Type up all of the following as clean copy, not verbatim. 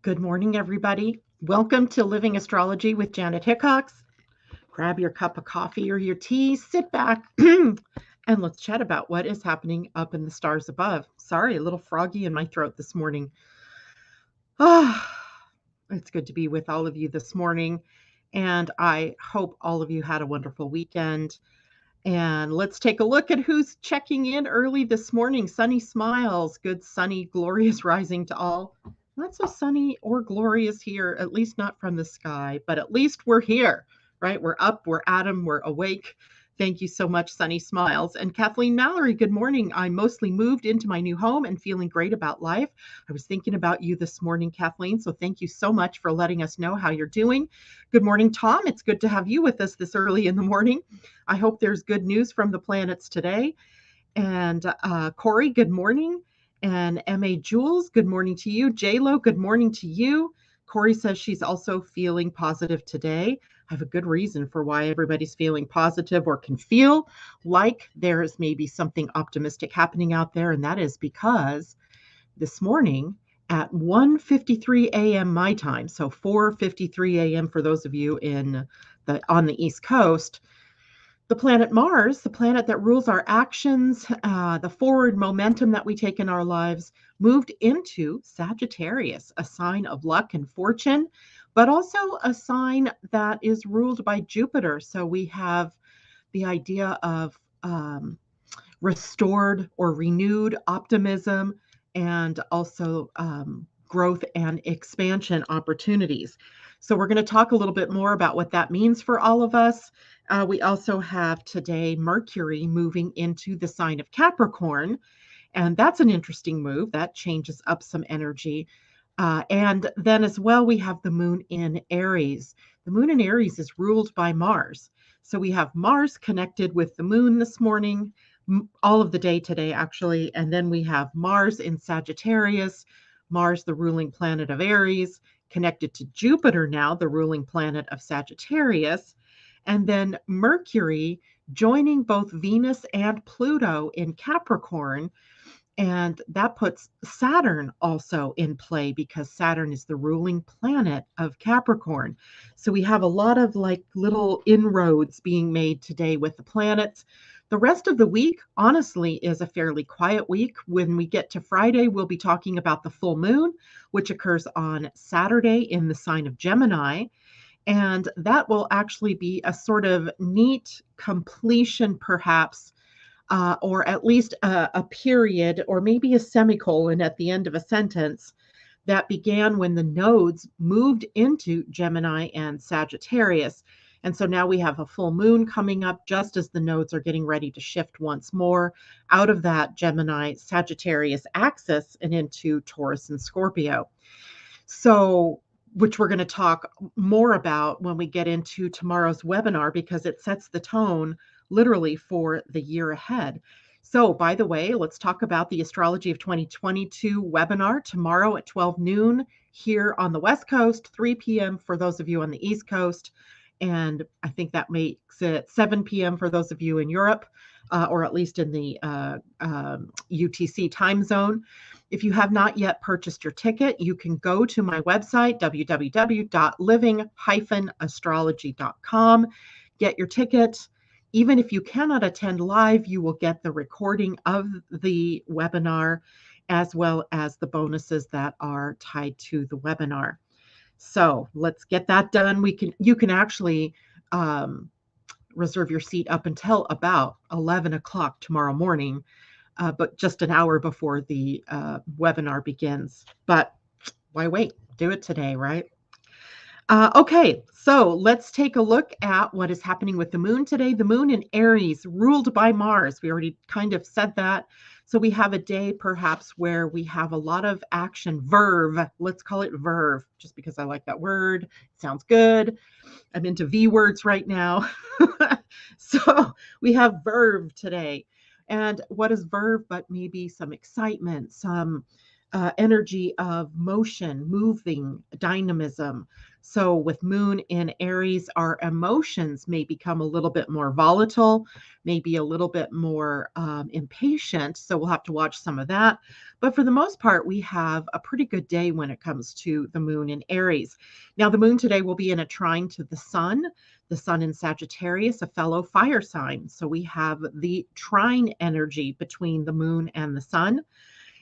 Good morning, everybody. Welcome to Living Astrology with Janet Hickox. Grab your cup of coffee or your tea, sit back, and let's chat about what is happening up in the stars above. Sorry, a little froggy in my throat this morning. It's good to be with all of you this morning, and I hope all of you had a wonderful weekend. And let's take a look at who's checking in early this morning. Sunny smiles. Good, sunny, glorious rising to all. Not so sunny or glorious here, at least not from the sky, but at least we're here, right? We're up, we're at 'em, we're awake. Thank you so much, Sunny Smiles. And Kathleen Mallory, good morning. I mostly moved into my new home and feeling great about life. I was thinking about you this morning, Kathleen. So thank you so much for letting us know how you're doing. Good morning, Tom. It's good to have you with us this early in the morning. I hope there's good news from the planets today. And Corey, good morning. And M.A. Jules, good morning to you. J-Lo, good morning to you. Corey says she's also feeling positive today. I have a good reason for why everybody's feeling positive or can feel like there is maybe something optimistic happening out there. And that is because this morning at 1:53 a.m. my time, so 4:53 a.m. for those of you on the East Coast, the planet Mars, the planet that rules our actions, the forward momentum that we take in our lives, moved into Sagittarius, a sign of luck and fortune, but also a sign that is ruled by Jupiter. So we have the idea of restored or renewed optimism and also growth and expansion opportunities. So we're going to talk a little bit more about what that means for all of us. We also have today Mercury moving into the sign of Capricorn, and that's an interesting move. That changes up some energy. And then as well, we have the moon in Aries. The moon in Aries is ruled by Mars. So we have Mars connected with the moon this morning, all of the day today, actually. And then we have Mars in Sagittarius, Mars, the ruling planet of Aries, connected to Jupiter now, the ruling planet of Sagittarius. And then Mercury joining both Venus and Pluto in Capricorn. And that puts Saturn also in play because Saturn is the ruling planet of Capricorn. So we have a lot of like little inroads being made today with the planets. The rest of the week, honestly, is a fairly quiet week. When we get to Friday, we'll be talking about the full moon, which occurs on Saturday in the sign of Gemini. And that will actually be a sort of neat completion, perhaps, or at least a period or maybe a semicolon at the end of a sentence that began when the nodes moved into Gemini and Sagittarius. And so now we have a full moon coming up just as the nodes are getting ready to shift once more out of that Gemini Sagittarius axis and into Taurus and Scorpio. So, which we're going to talk more about when we get into tomorrow's webinar because it sets the tone literally for the year ahead. So, by the way, let's talk about the Astrology of 2022 webinar tomorrow at 12 noon here on the West Coast, 3 p.m. for those of you on the East Coast. And I think that makes it 7 p.m. for those of you in Europe, or at least in the UTC time zone. If you have not yet purchased your ticket, you can go to my website, www.living-astrology.com, get your ticket. Even if you cannot attend live, you will get the recording of the webinar as well as the bonuses that are tied to the webinar. So let's get that done. You can actually reserve your seat up until about 11 o'clock tomorrow morning, but just an hour before the webinar begins. But why wait? Do it today, right? Okay, so let's take a look at what is happening with the moon today. The moon in Aries, ruled by Mars. We already kind of said that. So we have a day perhaps where we have a lot of action, verve. Let's call it verve, just because I like that word. It sounds good. I'm into V words right now. So we have verve today. And what is verve but maybe some excitement, some energy of motion, moving, dynamism. So, with Moon in Aries, our emotions may become a little bit more volatile, maybe a little bit more impatient. So, we'll have to watch some of that. But for the most part, we have a pretty good day when it comes to the Moon in Aries. Now, the Moon today will be in a trine to the Sun in Sagittarius, a fellow fire sign. So, we have the trine energy between the Moon and the Sun.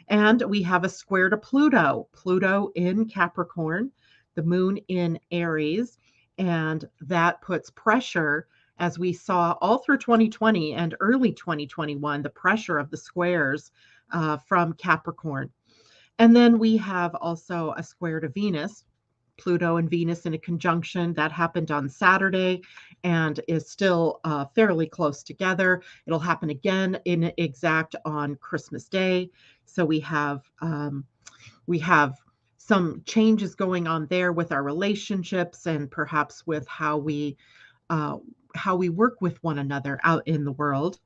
And we have a square to Pluto in Capricorn, the Moon in Aries. And that puts pressure, as we saw all through 2020 and early 2021, the pressure of the squares from Capricorn. And then we have also a square to Venus. Pluto and Venus in a conjunction that happened on Saturday and is still fairly close together. It'll happen again in exact on Christmas Day. So we have some changes going on there with our relationships and perhaps with how we work with one another out in the world.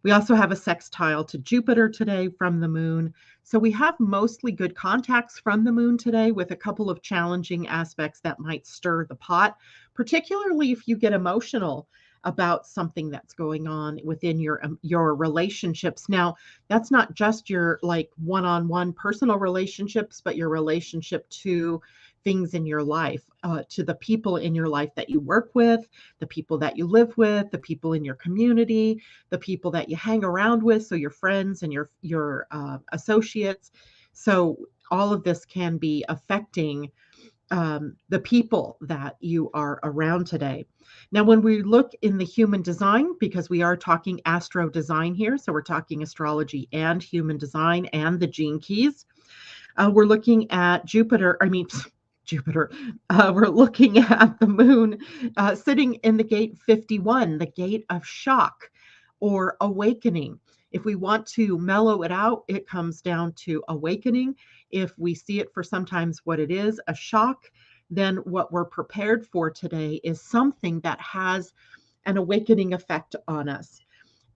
We also have a sextile to Jupiter today from the moon. So we have mostly good contacts from the moon today with a couple of challenging aspects that might stir the pot, particularly if you get emotional about something that's going on within your relationships. Now, that's not just your like one-on-one personal relationships, but your relationship to things in your life, to the people in your life that you work with, the people that you live with, the people in your community, the people that you hang around with, so your friends and your associates. So all of this can be affecting the people that you are around today. Now, when we look in the human design, because we are talking astro design here, so we're talking astrology and human design and the gene keys, we're looking at Jupiter. We're looking at the moon sitting in the gate 51, the gate of shock or awakening. If we want to mellow it out, it comes down to awakening. If we see it for sometimes what it is, a shock, then what we're prepared for today is something that has an awakening effect on us.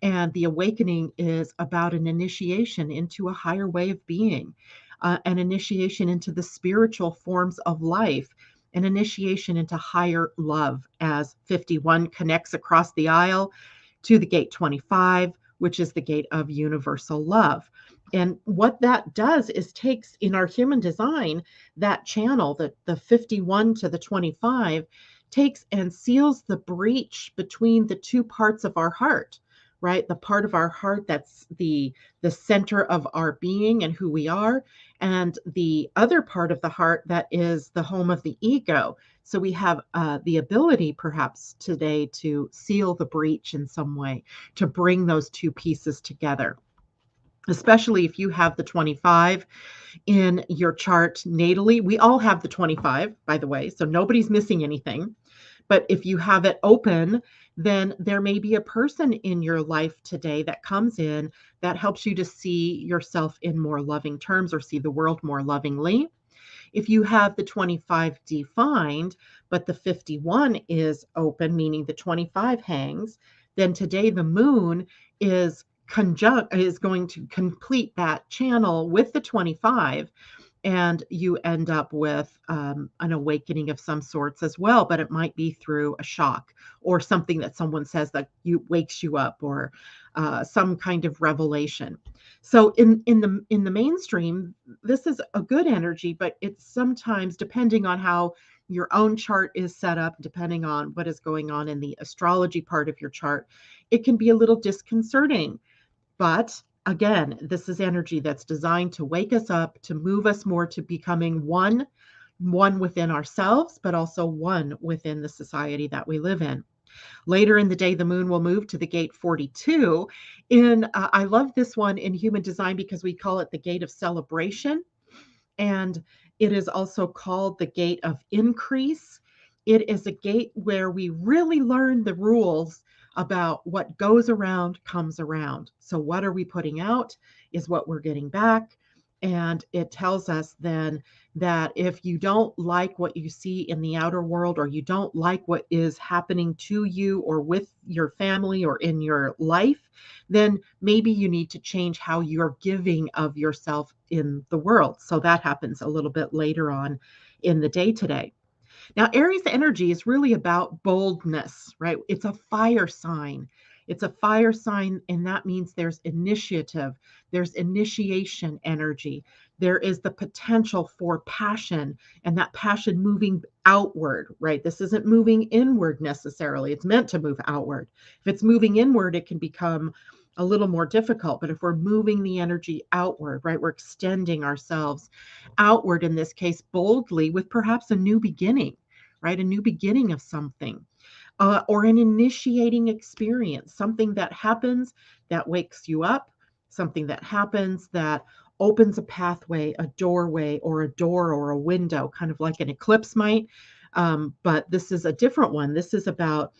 And the awakening is about an initiation into a higher way of being, an initiation into the spiritual forms of life, an initiation into higher love, as 51 connects across the aisle to the gate 25, which is the gate of universal love. And what that does is takes in our human design, that channel, the 51 to the 25, takes and seals the breach between the two parts of our heart, right? The part of our heart that's the center of our being and who we are, and the other part of the heart that is the home of the ego. So we have the ability perhaps today to seal the breach in some way, to bring those two pieces together. Especially if you have the 25 in your chart natally. We all have the 25, by the way, so nobody's missing anything. But if you have it open, then there may be a person in your life today that comes in that helps you to see yourself in more loving terms or see the world more lovingly. If you have the 25 defined, but the 51 is open, meaning the 25 hangs, then today the moon is going to complete that channel with the 25, and you end up with an awakening of some sorts as well, but it might be through a shock or something that someone says that wakes you up, or some kind of revelation. So in the mainstream, this is a good energy, but it's sometimes, depending on how your own chart is set up, depending on what is going on in the astrology part of your chart, it can be a little disconcerting. But again, this is energy that's designed to wake us up, to move us more to becoming one within ourselves, but also one within the society that we live in. Later in the day, the moon will move to the gate 42. I love this one in human design because we call it the gate of celebration. And it is also called the gate of increase. It is a gate where we really learn the rules about what goes around comes around. So what are we putting out is what we're getting back. And it tells us then that if you don't like what you see in the outer world, or you don't like what is happening to you or with your family or in your life, then maybe you need to change how you're giving of yourself in the world. So that happens a little bit later on in the day today. Now, Aries energy is really about boldness, right? It's a fire sign. It's a fire sign, and that means there's initiative, there's initiation energy, there is the potential for passion, and that passion moving outward, right? This isn't moving inward necessarily. It's meant to move outward. If it's moving inward, it can become a little more difficult. But if we're moving the energy outward, right, we're extending ourselves outward in this case boldly with perhaps a new beginning, right? A new beginning of something, or an initiating experience, something that happens that wakes you up, something that happens that opens a pathway, a doorway, or a door or a window, kind of like an eclipse might. But this is a different one. This is about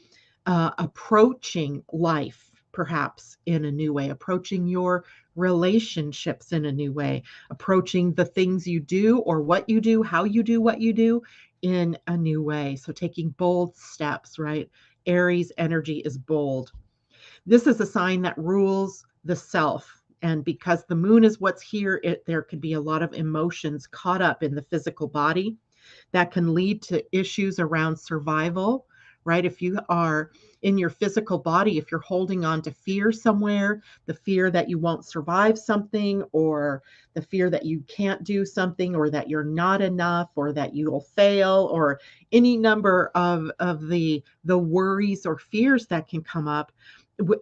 approaching life, perhaps in a new way, approaching your relationships in a new way, approaching the things you do or what you do, how you do what you do in a new way. So taking bold steps, right? Aries energy is bold. This is a sign that rules the self. And because the moon is what's here, there could be a lot of emotions caught up in the physical body that can lead to issues around survival, right? If you are in your physical body, if you're holding on to fear somewhere, the fear that you won't survive something, or the fear that you can't do something, or that you're not enough, or that you'll fail, or any number of the worries or fears that can come up,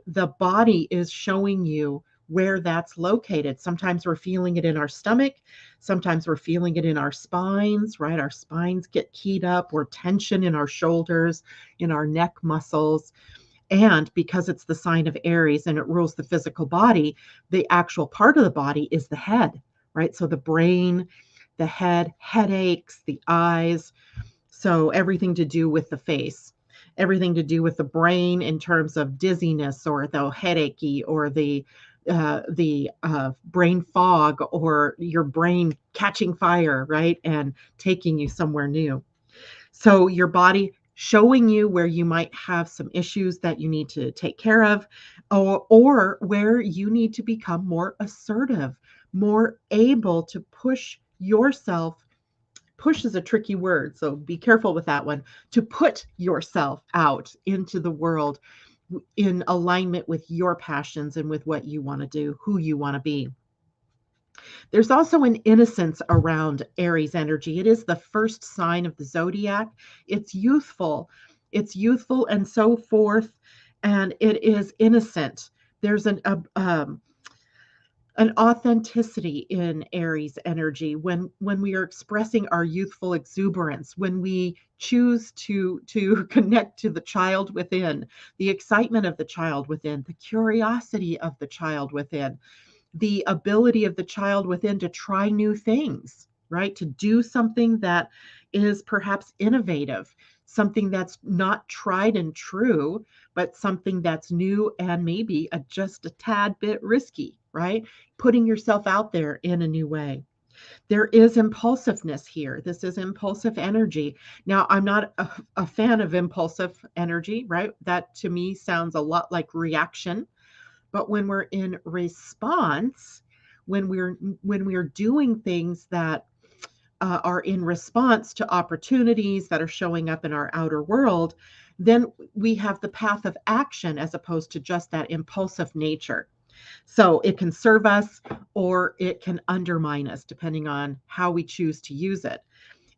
the body is showing you where that's located. Sometimes we're feeling it in our stomach. Sometimes we're feeling it in our spines, right? Our spines get keyed up, or tension in our shoulders, in our neck muscles. And because it's the sign of Aries and it rules the physical body, the actual part of the body is the head, right? So the brain, the head, headaches, the eyes. So everything to do with the face, everything to do with the brain in terms of dizziness, or the headachy, or the brain fog, or your brain catching fire, right, and taking you somewhere new. So your body showing you where you might have some issues that you need to take care of, or where you need to become more assertive, more able to push yourself. Push is a tricky word, so be careful with that one. To put yourself out into the world in alignment with your passions and with what you want to do, who you want to be. There's also an innocence around Aries energy. It is the first sign of the zodiac. It's youthful. It's youthful and so forth, and it is innocent. There's an authenticity in Aries energy when we are expressing our youthful exuberance, when we choose to connect to the child within, the excitement of the child within, the curiosity of the child within, the ability of the child within to try new things, right? To do something that is perhaps innovative, something that's not tried and true, but something that's new and maybe just a tad bit risky, right? Putting yourself out there in a new way. There is impulsiveness here. This is impulsive energy. Now, I'm not a fan of impulsive energy, right? That to me sounds a lot like reaction. But when we're in response, when we're doing things that are in response to opportunities that are showing up in our outer world, then we have the path of action as opposed to just that impulsive nature. So it can serve us or it can undermine us depending on how we choose to use it.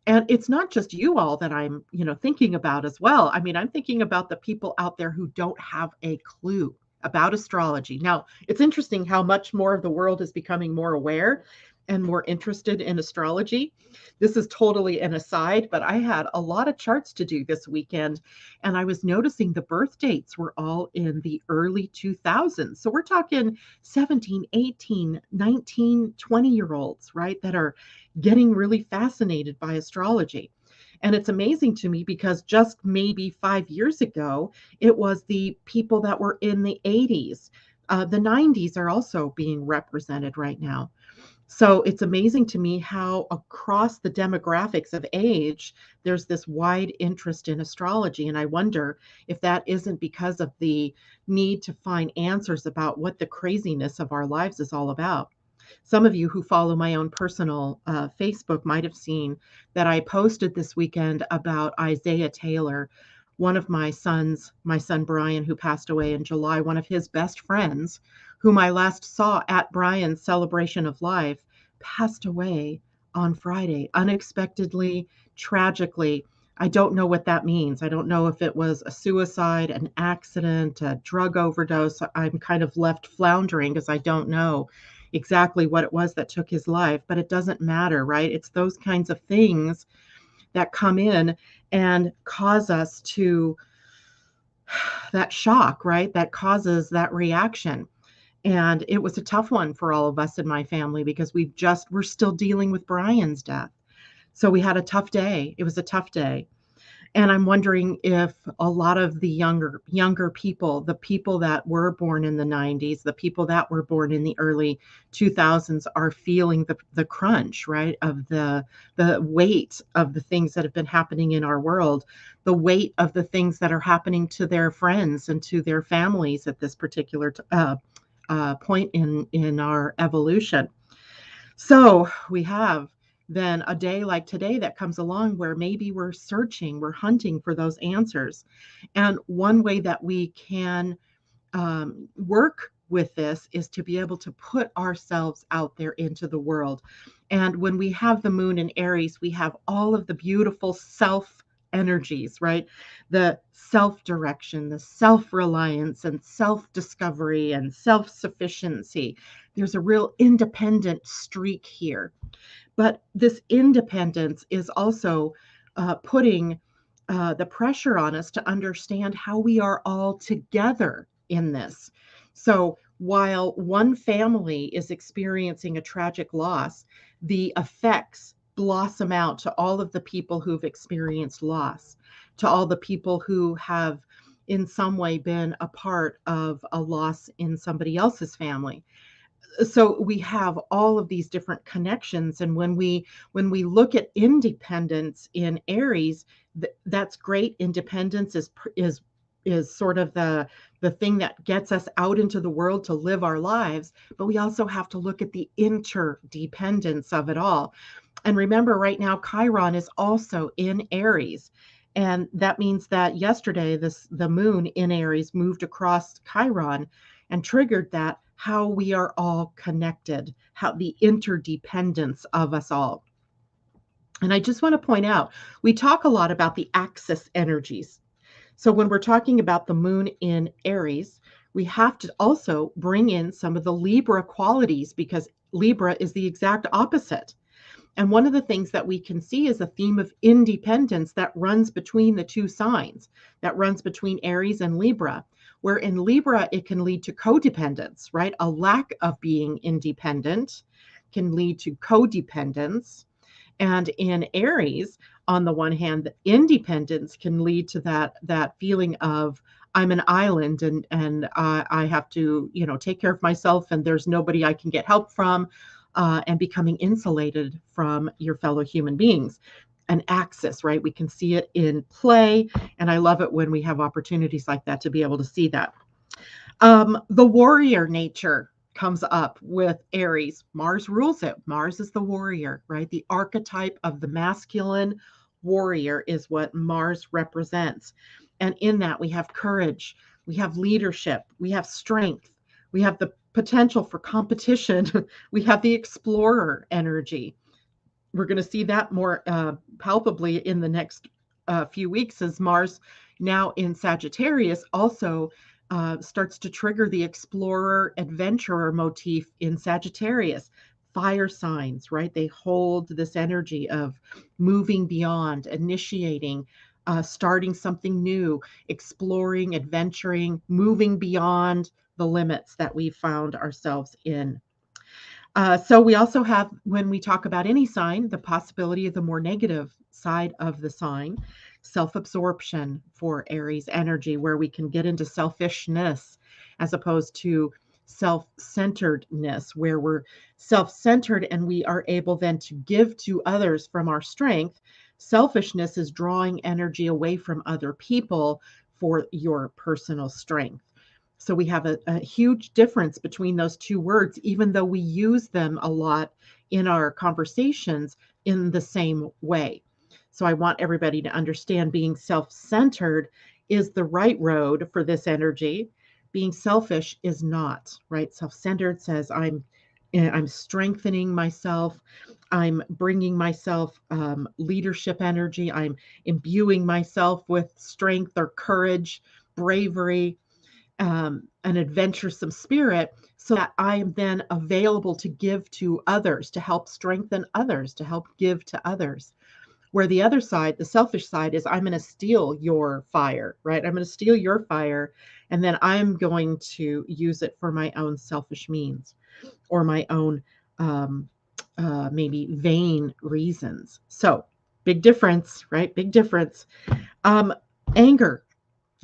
And it's not just you all that I'm, thinking about as well. I mean, I'm thinking about the people out there who don't have a clue about astrology. Now, it's interesting how much more of the world is becoming more aware and more interested in astrology. This is totally an aside, but I had a lot of charts to do this weekend, and I was noticing the birth dates were all in the early 2000s. So we're talking 17, 18, 19, 20-year olds, right, that are getting really fascinated by astrology. And it's amazing to me because just maybe 5 years ago, it was the people that were in the 80s. The 90s are also being represented right now. So it's amazing to me how across the demographics of age, there's this wide interest in astrology. And I wonder if that isn't because of the need to find answers about what the craziness of our lives is all about. Some of you who follow my own personal Facebook might have seen that I posted this weekend about Isaiah Taylor, one of my son Brian, who passed away in July, one of his best friends, whom I last saw at Brian's celebration of life, passed away on Friday, unexpectedly, tragically. I don't know what that means. I don't know if it was a suicide, an accident, a drug overdose. I'm kind of left floundering because I don't know exactly what it was that took his life, but it doesn't matter, right? It's those kinds of things that come in and cause us to that shock, right? That causes that reaction. And it was a tough one for all of us in my family because we're still dealing with Brian's death. So we had a tough day. It was a tough day. And I'm wondering if a lot of the younger people, the people that were born in the 90s, the people that were born in the early 2000s are feeling the crunch, right, of the weight of the things that have been happening in our world, the weight of the things that are happening to their friends and to their families at this particular point in our evolution. So we have then a day like today that comes along where maybe we're searching, we're hunting for those answers. And one way that we can work with this is to be able to put ourselves out there into the world. And when we have the moon in Aries, we have all of the beautiful self energies, right? The self direction, the self reliance, and self discovery and self sufficiency. There's a real independent streak here. But this independence is also putting the pressure on us to understand how we are all together in this. So while one family is experiencing a tragic loss, the effects blossom out to all of the people who've experienced loss, to all the people who have in some way been a part of a loss in somebody else's family. So we have all of these different connections, and when we look at independence in Aries, that's great. Independence is sort of the thing that gets us out into the world to live our lives, but we also have to look at the interdependence of it all. And remember, right now Chiron is also in Aries, and that means that yesterday the moon in Aries moved across Chiron and triggered that how we are all connected, how the interdependence of us all. And I just want to point out, we talk a lot about the axis energies. So when we're talking about the moon in Aries, we have to also bring in some of the Libra qualities because Libra is the exact opposite. And one of the things that we can see is a theme of independence that runs between the two signs, that runs between Aries and Libra, where in Libra, it can lead to codependence, right? A lack of being independent can lead to codependence. And in Aries, on the one hand, independence can lead to that feeling of I'm an island and I have to take care of myself and there's nobody I can get help from, and becoming insulated from your fellow human beings. An axis, right? We can see it in play, and I love it when we have opportunities like that to be able to see that. The warrior nature comes up with Aries. Mars rules it. Mars is the warrior, right? The archetype of the masculine warrior is what Mars represents. And in that, we have courage, we have leadership, we have strength, we have the potential for competition, we have the explorer energy. We're going to see that more palpably in the next few weeks as Mars, now in Sagittarius, also starts to trigger the explorer adventurer motif in Sagittarius. Fire signs, right? They hold this energy of moving beyond, initiating, starting something new, exploring, adventuring, moving beyond the limits that we've found ourselves in. So we also have, when we talk about any sign, the possibility of the more negative side of the sign, self-absorption for Aries energy, where we can get into selfishness as opposed to self-centeredness, where we're self-centered and we are able then to give to others from our strength. Selfishness is drawing energy away from other people for your personal strength. So we have a huge difference between those two words, even though we use them a lot in our conversations in the same way. So I want everybody to understand being self-centered is the right road for this energy. Being selfish is not, right? Self-centered says I'm strengthening myself. I'm bringing myself leadership energy. I'm imbuing myself with strength or courage, bravery, an adventuresome spirit, so that I am then available to give to others, to help strengthen others, to help give to others. Where the other side, the selfish side, is I'm going to steal your fire, right? I'm going to steal your fire, and then I'm going to use it for my own selfish means or my own maybe vain reasons. So big difference, right? Big difference. Anger.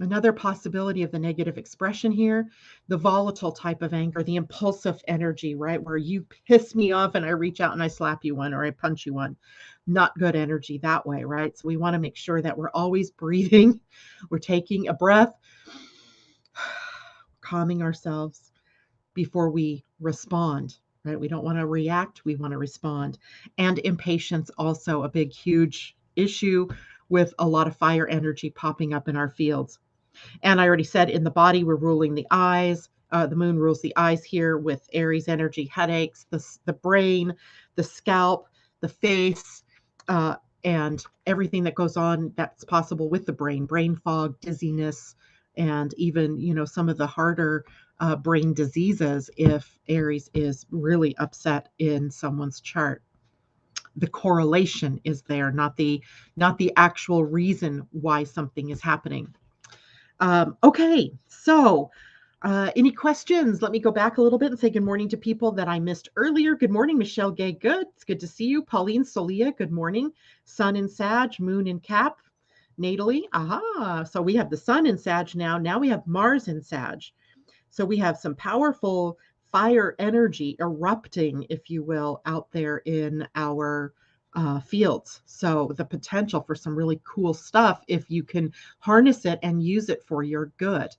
Another possibility of the negative expression here, the volatile type of anger, the impulsive energy, right? Where you piss me off and I reach out and I slap you one or I punch you one. Not good energy that way, right? So we want to make sure that we're always breathing. We're taking a breath, calming ourselves before we respond, right? We don't want to react, we want to respond. And impatience, also a big, huge issue with a lot of fire energy popping up in our fields. And I already said in the body, we're ruling the eyes. The moon rules the eyes here with Aries energy, headaches, the brain, the scalp, the face, and everything that goes on that's possible with the brain fog, dizziness, and even, some of the harder brain diseases if Aries is really upset in someone's chart. The correlation is there, not the actual reason why something is happening. Okay, so any questions? Let me go back a little bit and say good morning to people that I missed earlier. Good morning, Michelle Gay. Good. It's good to see you. Pauline Solia, good morning. Sun in Sag, Moon in Cap, natally. Aha. So we have the Sun in Sag now. Now we have Mars in Sag. So we have some powerful fire energy erupting, if you will, out there in our fields. So the potential for some really cool stuff if you can harness it and use it for your good.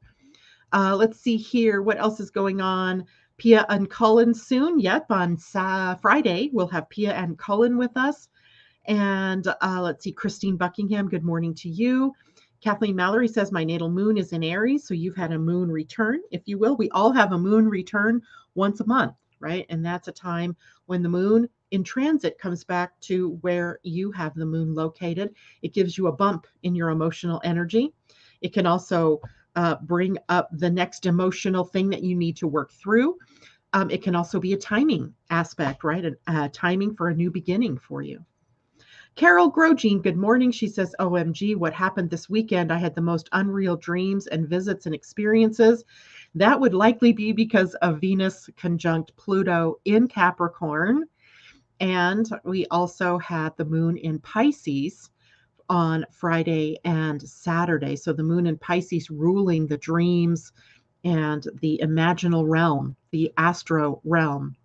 Let's see here. What else is going on? Pia and Cullen soon. Yep, on Friday, we'll have Pia and Cullen with us. And let's see, Christine Buckingham, good morning to you. Kathleen Mallory says, my natal moon is in Aries. So you've had a moon return, if you will. We all have a moon return once a month, right? And that's a time when the moon in transit comes back to where you have the moon located. It gives you a bump in your emotional energy. It can also bring up the next emotional thing that you need to work through. It can also be a timing aspect, right? A timing for a new beginning for you. Carol Grogine, good morning. She says, OMG, what happened this weekend? I had the most unreal dreams and visits and experiences. That would likely be because of Venus conjunct Pluto in Capricorn. And we also had the moon in Pisces on Friday and Saturday. So the moon in Pisces ruling the dreams and the imaginal realm, the astro realm.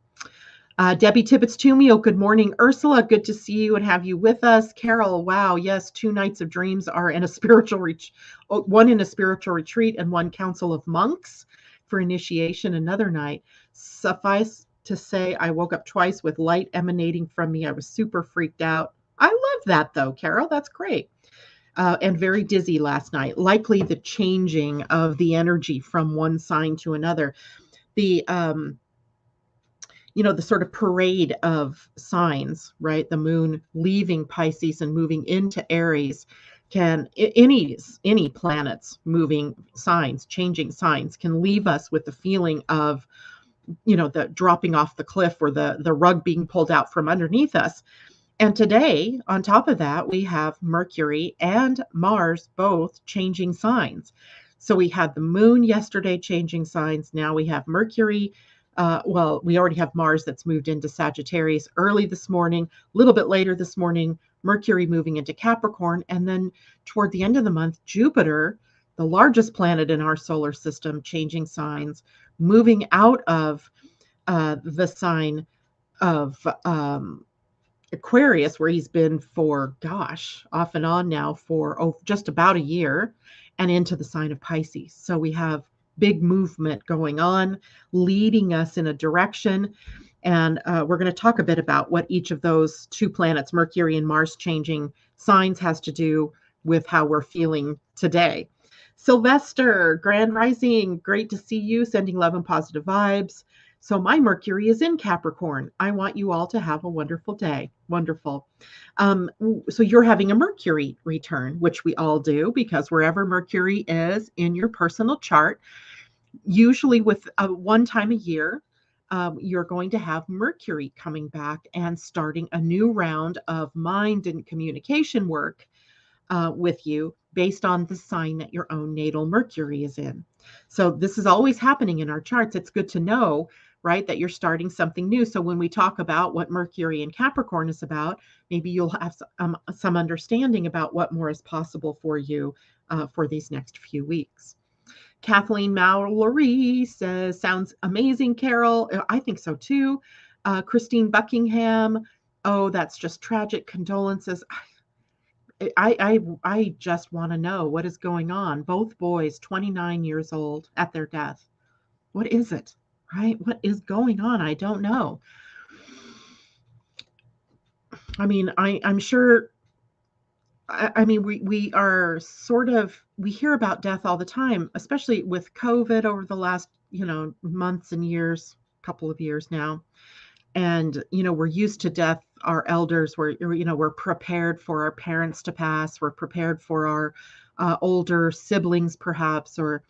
Debbie Tibbetts Tumio, good morning. Ursula, good to see you and have you with us. Carol, wow, yes, 2 nights of dreams are in a spiritual retreat, one in a spiritual retreat and one council of monks for initiation another night. Suffice to say, I woke up twice with light emanating from me. I was super freaked out. I love that though, Carol, that's great. And very dizzy last night, likely the changing of the energy from one sign to another. The the sort of parade of signs, right? The moon leaving Pisces and moving into Aries can, any planets moving signs, changing signs can leave us with the feeling of, the dropping off the cliff or the rug being pulled out from underneath us. And today, on top of that, we have Mercury and Mars both changing signs. So we had the moon yesterday changing signs. Now we have Mercury. We already have Mars that's moved into Sagittarius early this morning. A little bit later this morning, Mercury moving into Capricorn. And then toward the end of the month, Jupiter, the largest planet in our solar system, changing signs, moving out of the sign of Aquarius, where he's been for, gosh, off and on now for just about a year, and into the sign of Pisces. So we have big movement going on, leading us in a direction. And we're going to talk a bit about what each of those two planets, Mercury and Mars, changing signs has to do with how we're feeling today. Sylvester, Grand Rising, great to see you, sending love and positive vibes. So my Mercury is in Capricorn. I want you all to have a wonderful day. Wonderful. So you're having a Mercury return, which we all do, because wherever Mercury is in your personal chart, usually with one time a year, you're going to have Mercury coming back and starting a new round of mind and communication work with you based on the sign that your own natal Mercury is in. So this is always happening in our charts. It's good to know, right, that you're starting something new. So when we talk about what Mercury and Capricorn is about, maybe you'll have some understanding about what more is possible for you for these next few weeks. Kathleen Mallory says, sounds amazing, Carol. I think so too. Christine Buckingham, oh, that's just tragic. Condolences. I just want to know what is going on. Both boys, 29 years old at their death. What is it, right? What is going on? I don't know. I mean, I'm sure. I mean, we are sort of, we hear about death all the time, especially with COVID over the last, months and years, couple of years now. And, we're used to death. Our elders were, we're prepared for our parents to pass. We're prepared for our older siblings, perhaps, or,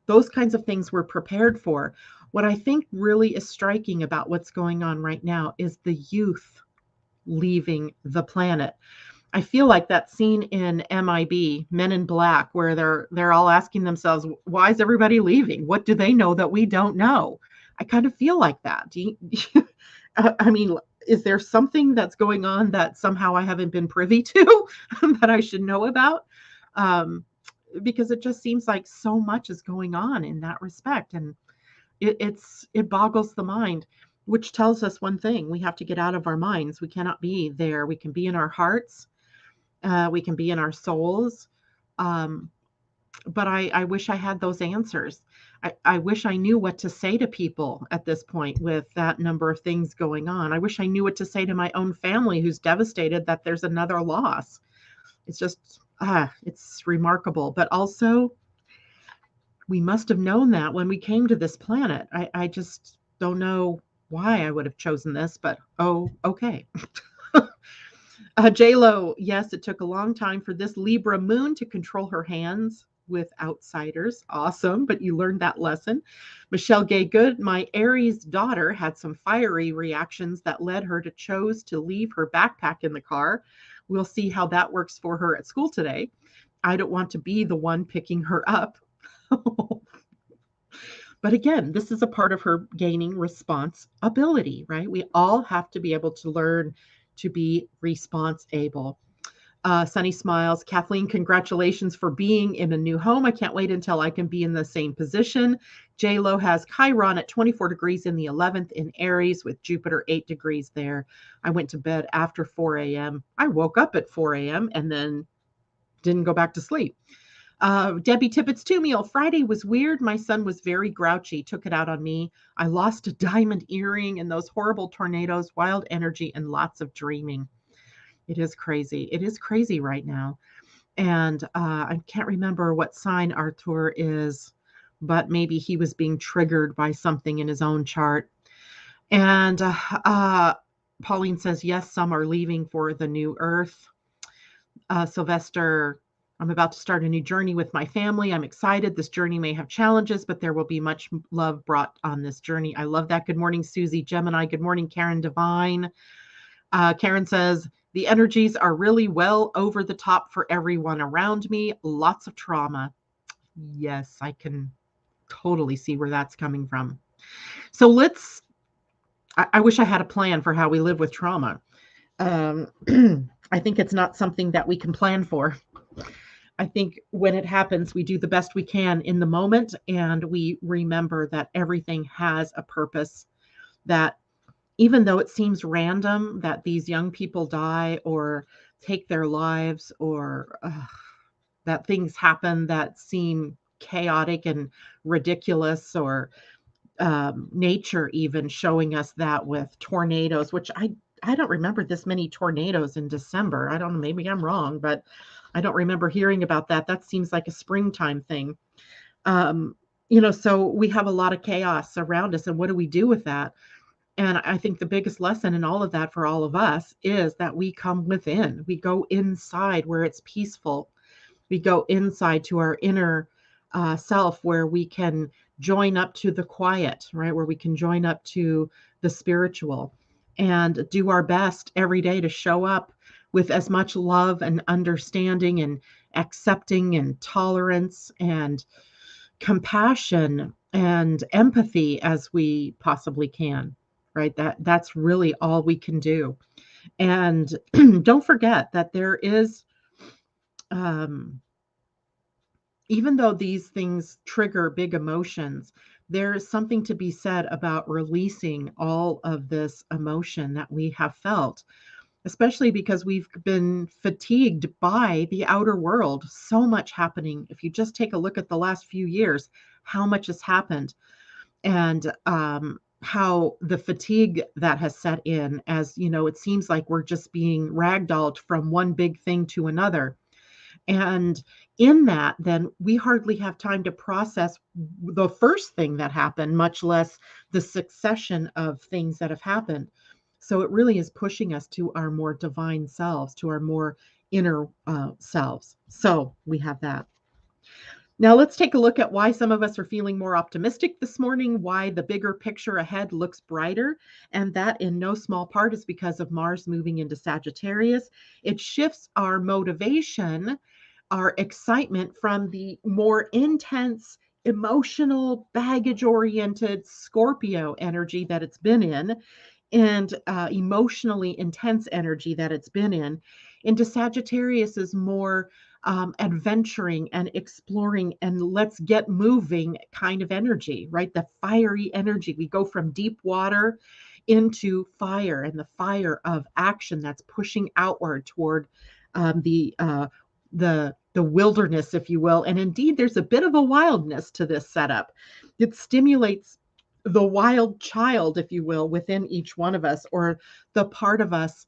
those kinds of things we're prepared for. What I think really is striking about what's going on right now is the youth leaving the planet. I feel like that scene in MIB, Men in Black, where they're all asking themselves, why is everybody leaving? What do they know that we don't know? I kind of feel like that. I mean, is there something that's going on that somehow I haven't been privy to that I should know about? Because it just seems like so much is going on in that respect. And it boggles the mind, which tells us one thing: we have to get out of our minds. We cannot be there. We can be in our hearts. We can be in our souls. But I wish I had those answers. I wish I knew what to say to people at this point with that number of things going on. I wish I knew what to say to my own family who's devastated that there's another loss. It's just, it's remarkable. But also, we must have known that when we came to this planet. I just don't know why I would have chosen this, but oh, okay. J-Lo, yes, it took a long time for this Libra moon to control her hands with outsiders. Awesome, but you learned that lesson. Michelle Gay Good, my Aries daughter had some fiery reactions that led her to choose to leave her backpack in the car. We'll see how that works for her at school today. I don't want to be the one picking her up. But again, this is a part of her gaining responsibility, right? We all have to be able to learn to be responsible. Sunny smiles. Kathleen, congratulations for being in a new home. I can't wait until I can be in the same position. J-Lo has Chiron at 24 degrees in the 11th in Aries with Jupiter 8 degrees there. I went to bed after 4 a.m. I woke up at 4 a.m. and then didn't go back to sleep. Debbie Tippett's 2-meal. Friday was weird. My son was very grouchy, took it out on me. I lost a diamond earring in those horrible tornadoes, wild energy, and lots of dreaming. It is crazy. It is crazy right now. And I can't remember what sign Arthur is, but maybe he was being triggered by something in his own chart. And Pauline says, yes, some are leaving for the new earth. Sylvester, I'm about to start a new journey with my family. I'm excited. This journey may have challenges, but there will be much love brought on this journey. I love that. Good morning, Susie Gemini. Good morning, Karen Divine. Karen says, the energies are really well over the top for everyone around me. Lots of trauma. Yes, I can totally see where that's coming from. So I wish I had a plan for how we live with trauma. I think it's not something that we can plan for. I think when it happens, we do the best we can in the moment, and we remember that everything has a purpose, that even though it seems random that these young people die or take their lives, or that things happen that seem chaotic and ridiculous, or nature even showing us that with tornadoes, which I don't remember this many tornadoes in December. I don't know, maybe I'm wrong, but I don't remember hearing about that. That seems like a springtime thing. Um, so we have a lot of chaos around us, and what do we do with that? And I think the biggest lesson in all of that for all of us is that we come within. We go inside where it's peaceful. We go inside to our inner self, where we can join up to the quiet, right? Where we can join up to the spiritual and do our best every day to show up with as much love and understanding and accepting and tolerance and compassion and empathy as we possibly can, right? That's really all we can do. And don't forget that there is um, even though these things trigger big emotions, there's something to be said about releasing all of this emotion that we have felt, especially because we've been fatigued by the outer world. So much happening. If you just take a look at the last few years, how much has happened, and how the fatigue that has set in, as you know, it seems like we're just being ragdolled from one big thing to another. And in that, then we hardly have time to process the first thing that happened, much less the succession of things that have happened. So it really is pushing us to our more divine selves, to our more inner selves. So we have that. Now, let's take a look at why some of us are feeling more optimistic this morning, why the bigger picture ahead looks brighter. And that, in no small part, is because of Mars moving into Sagittarius. It shifts our motivation, our excitement from the more intense, emotional, baggage oriented Scorpio energy that it's been in, and emotionally intense energy that it's been in, into Sagittarius is more adventuring and exploring and let's get moving kind of energy, right? The fiery energy. We go from deep water into fire, and the fire of action that's pushing outward toward the wilderness, if you will. And indeed, there's a bit of a wildness to this setup. It stimulates the wild child, if you will, within each one of us, or the part of us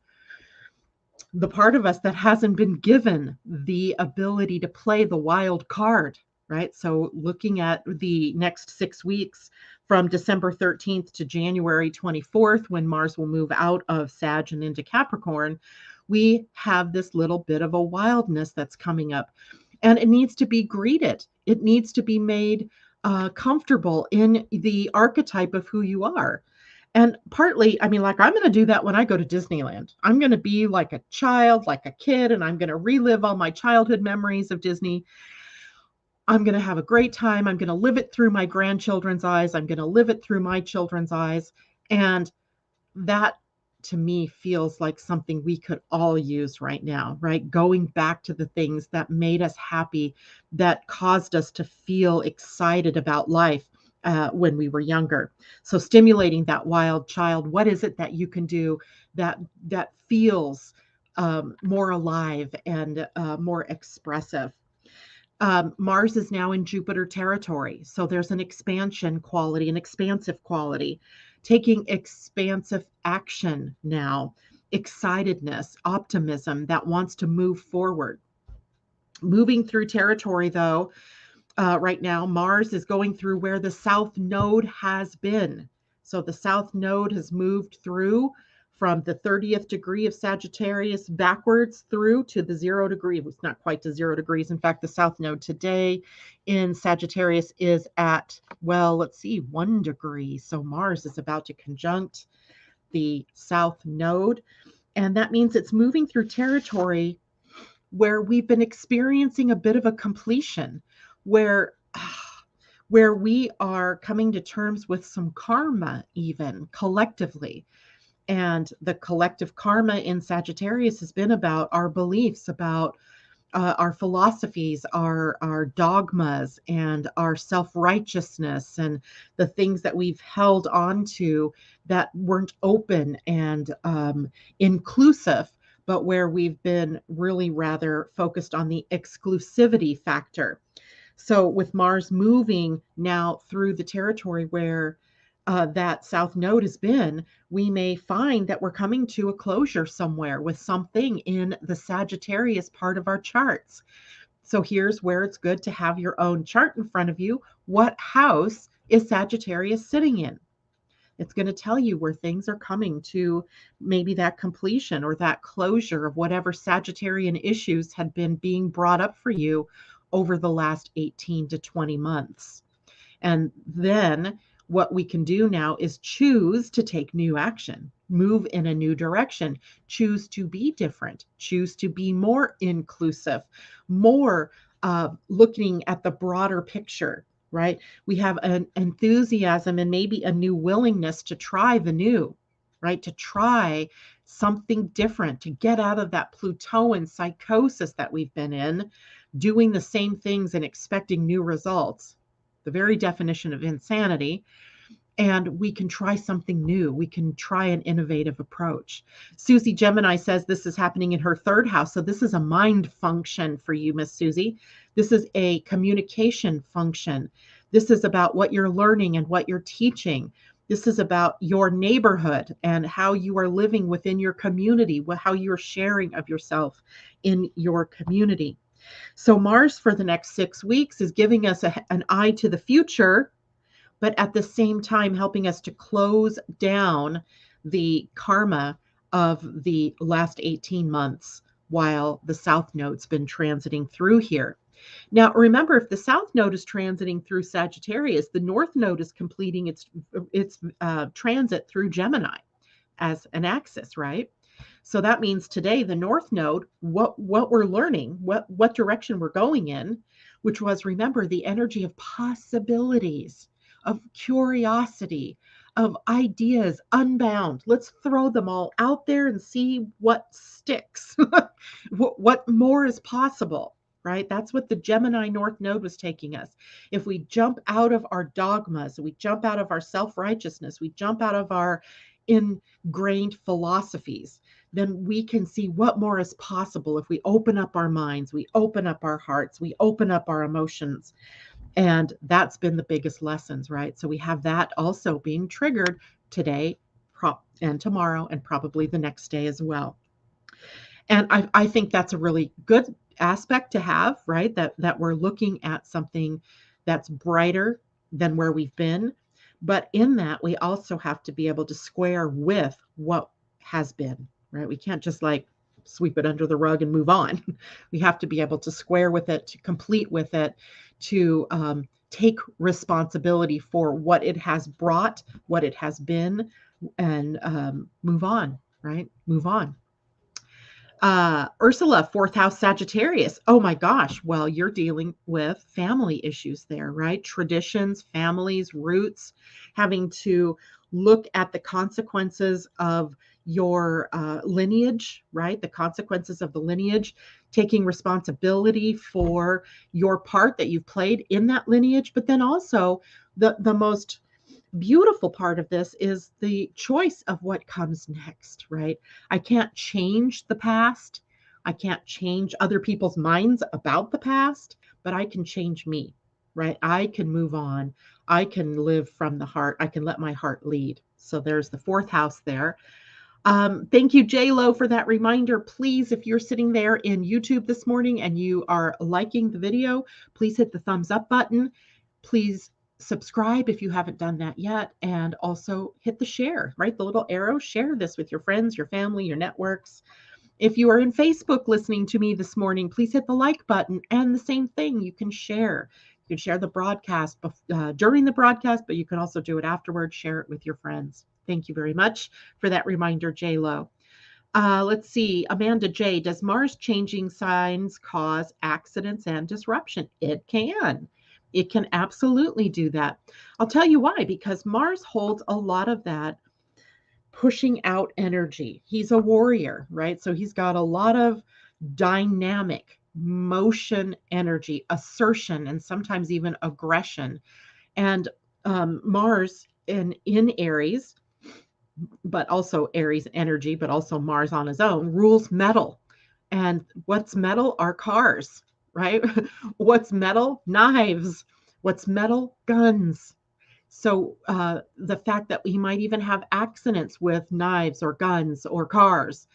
the part of us that hasn't been given the ability to play the wild card, right? So looking at the next 6 weeks from December 13th to January 24th, when Mars will move out of Sag and into Capricorn, we have this little bit of a wildness that's coming up, and it needs to be greeted. It needs to be made comfortable in the archetype of who you are. And partly, I mean, like, I'm going to do that when I go to Disneyland. I'm going to be like a child, like a kid, and I'm going to relive all my childhood memories of Disney. I'm going to have a great time. I'm going to live it through my grandchildren's eyes. I'm going to live it through my children's eyes. And that, to me, feels like something we could all use right now, right? Going back to the things that made us happy, that caused us to feel excited about life when we were younger. So stimulating that wild child. What is it that you can do that feels more alive and more expressive? Mars is now in Jupiter territory. So there's an expansion quality, an expansive quality, taking expansive action now, excitedness, optimism that wants to move forward. Moving through territory, though, right now, Mars is going through where the South Node has been. So the South Node has moved through from the 30th degree of Sagittarius backwards through to the 0 degree. It's not quite to 0 degrees. In fact, the South Node today in Sagittarius is at, well, let's see, 1 degree. So Mars is about to conjunct the South Node. And that means it's moving through territory where we've been experiencing a bit of a completion, where we are coming to terms with some karma, even collectively. And the collective karma in Sagittarius has been about our beliefs, about our philosophies, our dogmas, and our self-righteousness, and the things that we've held on to that weren't open and inclusive, but where we've been really rather focused on the exclusivity factor. So with Mars moving now through the territory where that south node has been, we may find that we're coming to a closure somewhere with something in the Sagittarius part of our charts. So here's where it's good to have your own chart in front of you. What house is Sagittarius sitting in? It's going to tell you where things are coming to maybe that completion or that closure of whatever Sagittarian issues had been being brought up for you over the last 18 to 20 months. And then what we can do now is choose to take new action, move in a new direction, choose to be different, choose to be more inclusive, more looking at the broader picture, right? We have an enthusiasm and maybe a new willingness to try the new, right? To try something different, to get out of that Plutoan psychosis that we've been in, doing the same things and expecting new results, the very definition of insanity. And we can try something new. We can try an innovative approach. Susie Gemini says this is happening in her third house. So this is a mind function for you, Miss Susie. This is a communication function. This is about what you're learning and what you're teaching. This is about your neighborhood and how you are living within your community, how you're sharing of yourself in your community. So Mars for the next 6 weeks is giving us an eye to the future, but at the same time helping us to close down the karma of the last 18 months while the South Node's been transiting through here. Now, remember, if the South Node is transiting through Sagittarius, the North Node is completing its transit through Gemini as an axis, right? So that means today, the North Node, what we're learning, what direction we're going in, which was, remember, the energy of possibilities, of curiosity, of ideas unbound. Let's throw them all out there and see what sticks, what more is possible, right? That's what the Gemini North Node was taking us. If we jump out of our dogmas, we jump out of our self-righteousness, we jump out of our ingrained philosophies, then we can see what more is possible if we open up our minds, we open up our hearts, we open up our emotions. And that's been the biggest lessons, right? So we have that also being triggered today and tomorrow and probably the next day as well. And I think that's a really good aspect to have, right? That we're looking at something that's brighter than where we've been. But in that, we also have to be able to square with what has been, right? We can't just like sweep it under the rug and move on. We have to be able to square with it, to complete with it, to take responsibility for what it has brought, what it has been, and move on, right? Move on. Ursula, fourth house Sagittarius. Oh my gosh. Well, you're dealing with family issues there, right? Traditions, families, roots, having to look at the consequences of your lineage, right? The consequences of the lineage, taking responsibility for your part that you've played in that lineage, but then also the most beautiful part of this is the choice of what comes next, right? I can't change the past. I can't change other people's minds about the past, but I can change me, right? I can move on. I can live from the heart. I can let my heart lead. So there's the fourth house there. Thank you, J-Lo, for that reminder. Please, if you're sitting there in YouTube this morning and you are liking the video, please hit the thumbs up button. Please subscribe if you haven't done that yet, and also hit the share, right? The little arrow, share this with your friends, your family, your networks. If you are in Facebook listening to me this morning, please hit the like button, and the same thing, you can share. You can share the broadcast during the broadcast, but you can also do it afterwards, share it with your friends. Thank you very much for that reminder, J-Lo. Let's see, Amanda J, does Mars changing signs cause accidents and disruption? It can. It can absolutely do that. I'll tell you why, because Mars holds a lot of that pushing out energy. He's a warrior, right? So he's got a lot of dynamic motion energy, assertion, and sometimes even aggression. And Mars in Aries, but also Aries energy, but also Mars on his own, rules metal. And what's metal are cars, right? What's metal? Knives. What's metal? Guns. So the fact that we might even have accidents with knives or guns or cars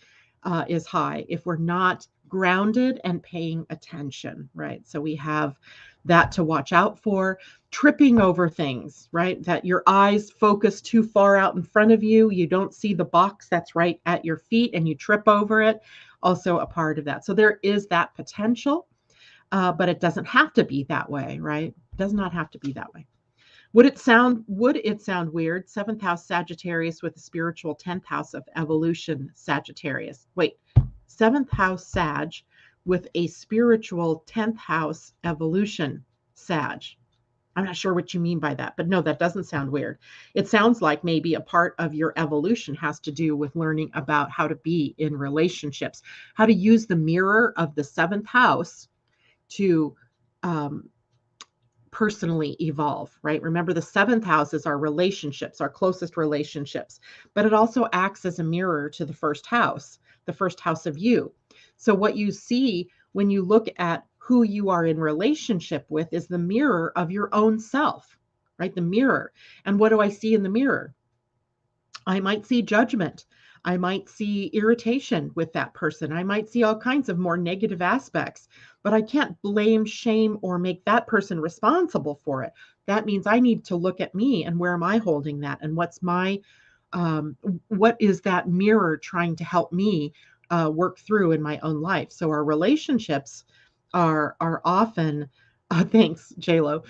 is high if we're not grounded and paying attention, right? So we have that to watch out for. Tripping over things, right? That your eyes focus too far out in front of you. You don't see the box that's right at your feet and you trip over it. Also a part of that. So there is that potential, but it doesn't have to be that way, right? It does not have to be that way. Would it sound weird? Seventh house Sagittarius with the spiritual 10th house of evolution Sagittarius. Wait, seventh house Sag with a spiritual 10th house evolution Sag. I'm not sure what you mean by that, but no, that doesn't sound weird. It sounds like maybe a part of your evolution has to do with learning about how to be in relationships, how to use the mirror of the seventh house to personally evolve, right? Remember, the seventh house is our relationships, our closest relationships, but it also acts as a mirror to the first house of you. So what you see when you look at who you are in relationship with is the mirror of your own self, right? The mirror. And what do I see in the mirror? I might see judgment. I might see irritation with that person. I might see all kinds of more negative aspects, but I can't blame, shame, or make that person responsible for it. That means I need to look at me and where am I holding that? And what is that mirror trying to help me work through in my own life? So our relationships are often, thanks, JLo.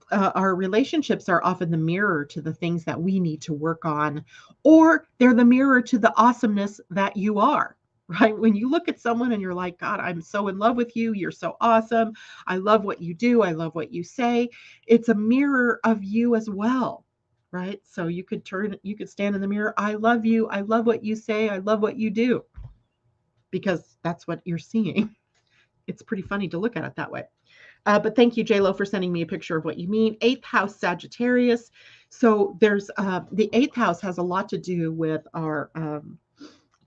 Our relationships are often the mirror to the things that we need to work on, or they're the mirror to the awesomeness that you are, right? When you look at someone and you're like, God, I'm so in love with you. You're so awesome. I love what you do. I love what you say. It's a mirror of you as well, right? So you could stand in the mirror. I love you. I love what you say. I love what you do, because that's what you're seeing. It's pretty funny to look at it that way. But thank you, JLo, for sending me a picture of what you mean. Eighth house Sagittarius. So there's the eighth house has a lot to do with our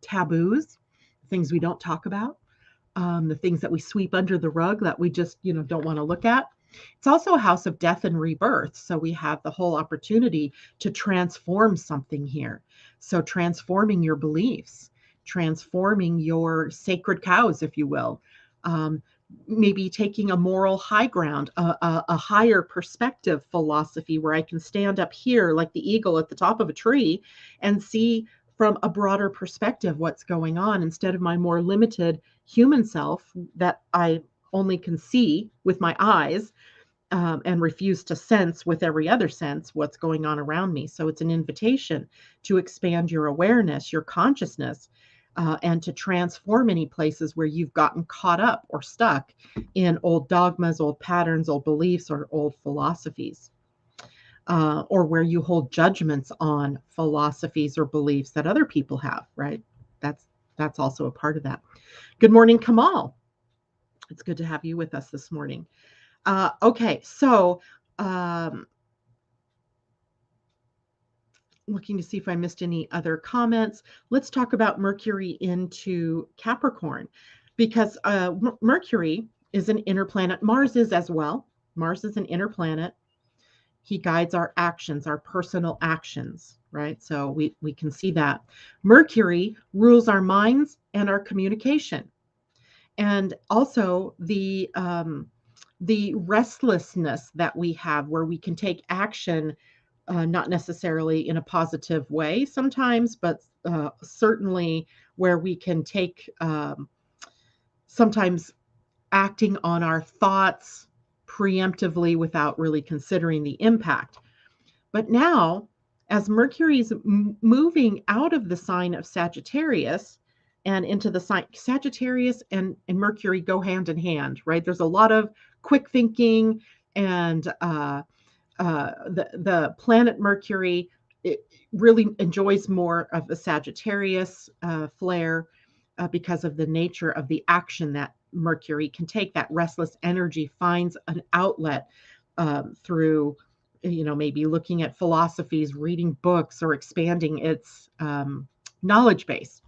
taboos, things we don't talk about, the things that we sweep under the rug that we just, don't want to look at. It's also a house of death and rebirth. So we have the whole opportunity to transform something here. So transforming your beliefs, transforming your sacred cows, if you will. Maybe taking a moral high ground, a higher perspective philosophy where I can stand up here like the eagle at the top of a tree and see from a broader perspective what's going on, instead of my more limited human self that I only can see with my eyes and refuse to sense with every other sense what's going on around me. So it's an invitation to expand your awareness, your consciousness, and to transform any places where you've gotten caught up or stuck in old dogmas, old patterns, old beliefs, or old philosophies, or where you hold judgments on philosophies or beliefs that other people have, right? That's also a part of that. Good morning, Kamal. It's good to have you with us this morning. Okay, so looking to see if I missed any other comments. Let's talk about Mercury into Capricorn, because Mercury is an inner planet. Mars is as well. Mars is an inner planet. He guides our actions, our personal actions, right? So we can see that. Mercury rules our minds and our communication. And also the restlessness that we have, where we can take action, not necessarily in a positive way sometimes, but certainly where we can take sometimes acting on our thoughts preemptively without really considering the impact. But now, as Mercury's moving out of the sign of Sagittarius and into the sign, Sagittarius and Mercury go hand in hand, right? There's a lot of quick thinking, and the planet Mercury, it really enjoys more of a Sagittarius flair because of the nature of the action that Mercury can take. That restless energy finds an outlet through, maybe looking at philosophies, reading books, or expanding its knowledge base.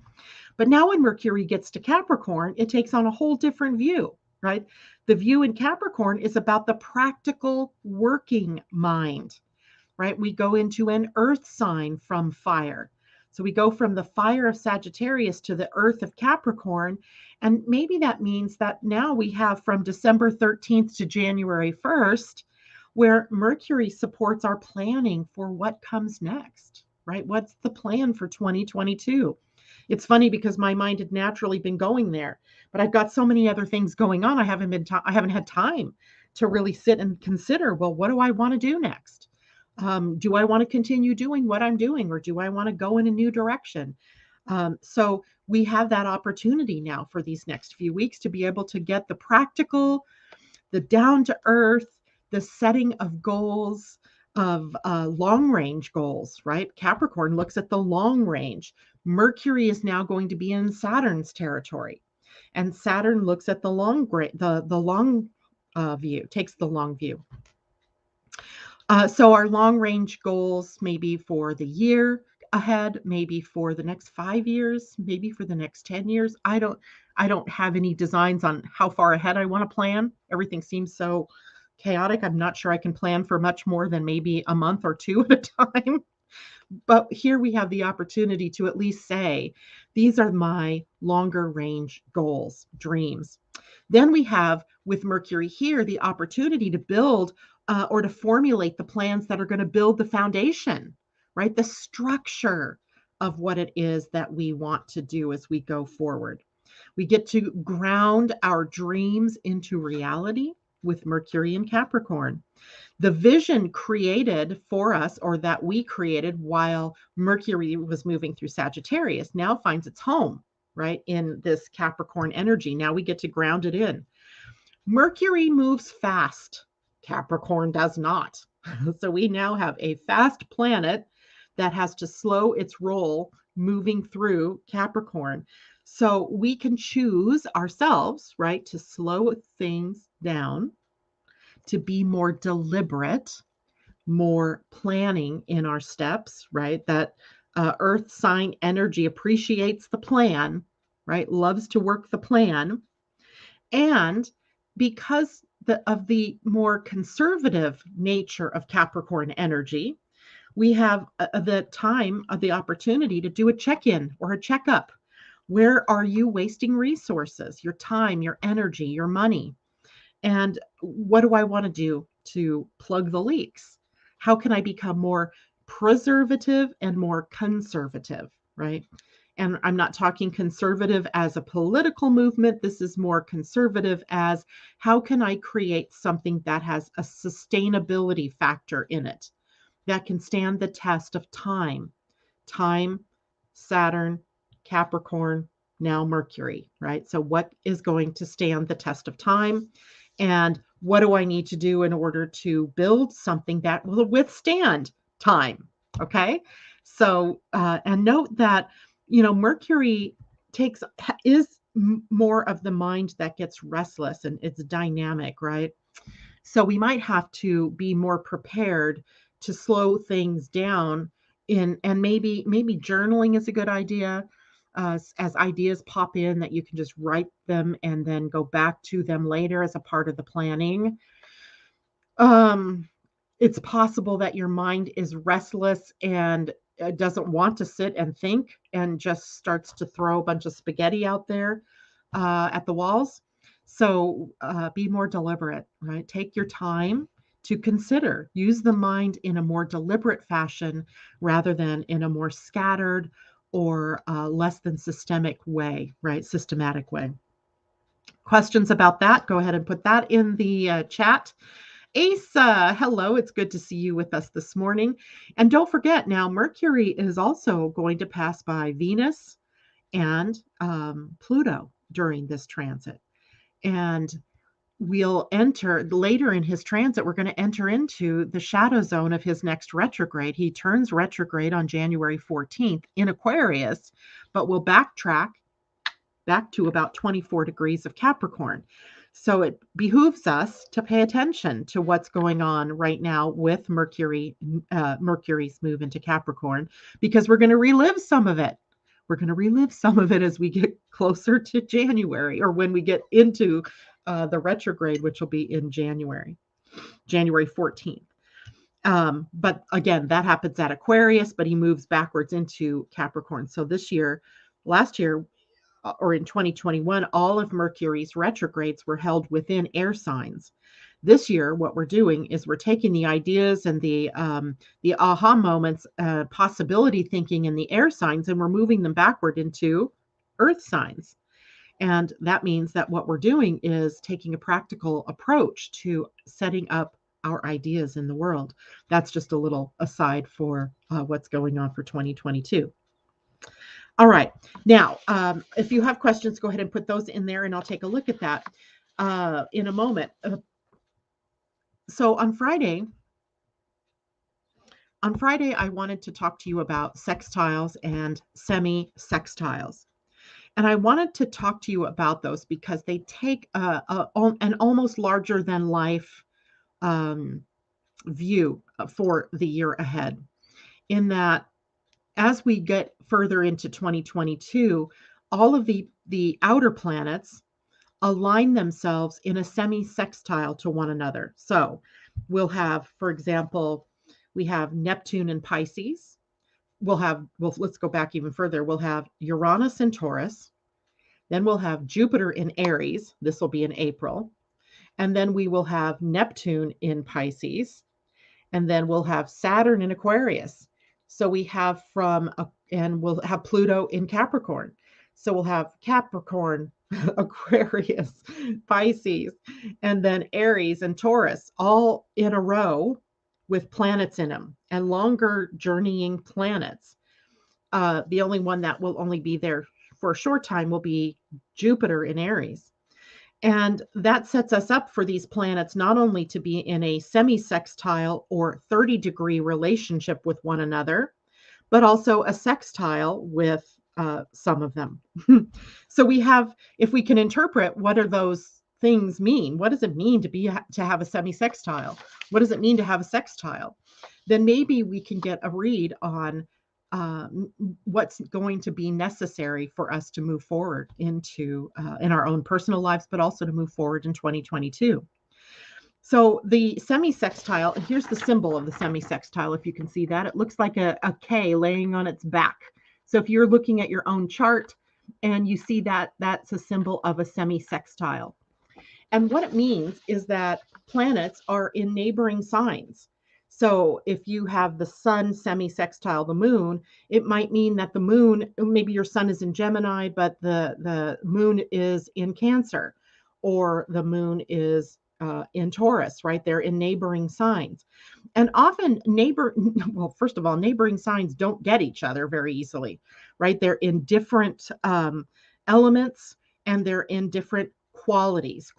But now when Mercury gets to Capricorn, it takes on a whole different view, right? The view in Capricorn is about the practical working mind, right? We go into an earth sign from fire. So we go from the fire of Sagittarius to the earth of Capricorn. And maybe that means that now we have from December 13th to January 1st, where Mercury supports our planning for what comes next, right? What's the plan for 2022? It's funny because my mind had naturally been going there, but I've got so many other things going on. I haven't had time to really sit and consider, well, what do I want to do next? Do I want to continue doing what I'm doing, or do I want to go in a new direction? So we have that opportunity now for these next few weeks to be able to get the practical, the down to earth, the setting of goals, of long range goals, right? Capricorn looks at the long range. Mercury is now going to be in Saturn's territory, and Saturn looks at the long view, takes the long view. So our long range goals, maybe for the year ahead, maybe for the next 5 years, maybe for the next 10 years. I don't have any designs on how far ahead I want to plan. Everything seems so chaotic. I'm not sure I can plan for much more than maybe a month or two at a time. But here we have the opportunity to at least say, these are my longer range goals, dreams. Then we have, with Mercury here, the opportunity to build or to formulate the plans that are going to build the foundation, right? The structure of what it is that we want to do as we go forward. We get to ground our dreams into reality with Mercury and Capricorn. The vision created for us, or that we created while Mercury was moving through Sagittarius, now finds its home, right, in this Capricorn energy. Now we get to ground it in. Mercury moves fast. Capricorn does not. So we now have a fast planet that has to slow its roll moving through Capricorn. So we can choose ourselves, right, to slow things down, to be more deliberate, more planning in our steps, right? That earth sign energy appreciates the plan, right? Loves to work the plan. And because of the more conservative nature of Capricorn energy, we have the time of the opportunity to do a check-in or a checkup. Where are you wasting resources, your time, your energy, your money? And what do I want to do to plug the leaks? How can I become more preservative and more conservative, right? And I'm not talking conservative as a political movement. This is more conservative as, how can I create something that has a sustainability factor in it, that can stand the test of time? Time, Saturn, Capricorn, now Mercury, right? So what is going to stand the test of time? And what do I need to do in order to build something that will withstand time? Okay. So, and note that, Mercury is more of the mind that gets restless, and it's dynamic, right? So we might have to be more prepared to slow things down and maybe journaling is a good idea. As ideas pop in, that you can just write them and then go back to them later as a part of the planning. It's possible that your mind is restless and doesn't want to sit and think, and just starts to throw a bunch of spaghetti out there at the walls. So be more deliberate, right? Take your time to consider. Use the mind in a more deliberate fashion rather than in a more scattered or less than systemic way, right? Systematic way. Questions about that? Go ahead and put that in the chat. Asa, hello. It's good to see you with us this morning. And don't forget, now Mercury is also going to pass by Venus and Pluto during this transit. And we'll enter later in his transit, we're going to enter into the shadow zone of his next retrograde. He turns retrograde on January 14th in Aquarius, but we'll backtrack back to about 24 degrees of Capricorn. So it behooves us to pay attention to what's going on right now with Mercury's move into Capricorn, because we're going to relive some of it. We're going to relive some of it as we get closer to January, or when we get into the retrograde, which will be in January 14th. But again, that happens at Aquarius, but he moves backwards into Capricorn. So last year, or in 2021, all of Mercury's retrogrades were held within air signs. This year, what we're doing is we're taking the ideas and the aha moments, possibility thinking in the air signs, and we're moving them backward into earth signs. And that means that what we're doing is taking a practical approach to setting up our ideas in the world. That's just a little aside for what's going on for 2022. All right. Now, if you have questions, go ahead and put those in there and I'll take a look at that in a moment. So on Friday, I wanted to talk to you about sextiles and semi-sextiles. And I wanted to talk to you about those because they take an almost larger than life view for the year ahead, in that as we get further into 2022, all of the outer planets align themselves in a semi-sextile to one another. So we'll have, for example, we have Neptune in Pisces. Let's go back even further. We'll have Uranus in Taurus. Then we'll have Jupiter in Aries. This will be in April. And then we will have Neptune in Pisces. And then we'll have Saturn in Aquarius. So we have and we'll have Pluto in Capricorn. So we'll have Capricorn, Aquarius, Pisces, and then Aries and Taurus all in a row with planets in them, and longer journeying planets. The only one that will only be there for a short time will be Jupiter in Aries. And that sets us up for these planets not only to be in a semi-sextile or 30-degree relationship with one another, but also a sextile with some of them. So we have, if we can interpret what are those things mean, what does it mean to have a semi-sextile? What does it mean to have a sextile? Then maybe we can get a read on what's going to be necessary for us to move forward into in our own personal lives, but also to move forward in 2022. So the semi-sextile, and here's the symbol of the semi-sextile, if you can see that. It looks like a K laying on its back. So if you're looking at your own chart and you see that, that's a symbol of a semi-sextile. And what it means is that planets are in neighboring signs. So if you have the sun semi-sextile the moon, it might mean that the moon, maybe your sun is in Gemini, but the moon is in Cancer, or the moon is in Taurus, right? They're in neighboring signs. And often first of all, neighboring signs don't get each other very easily, right? They're in different elements, and they're in different qualities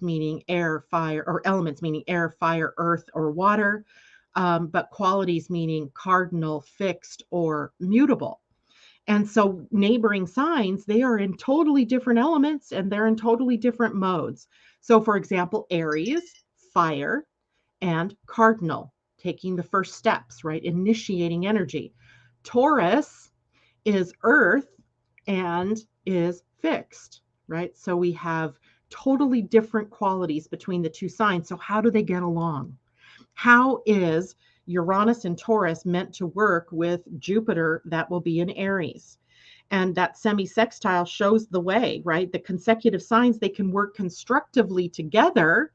meaning air, fire, or elements meaning air, fire, earth, or water. But qualities meaning cardinal, fixed, or mutable. And so neighboring signs, they are in totally different elements and they're in totally different modes. So for example, Aries, fire, and cardinal, taking the first steps, right? Initiating energy. Taurus is earth and is fixed, right? So we have totally different qualities between the two signs. So how do they get along? How is Uranus and Taurus meant to work with Jupiter that will be in Aries? And that semi-sextile shows the way, right? The consecutive signs, they can work constructively together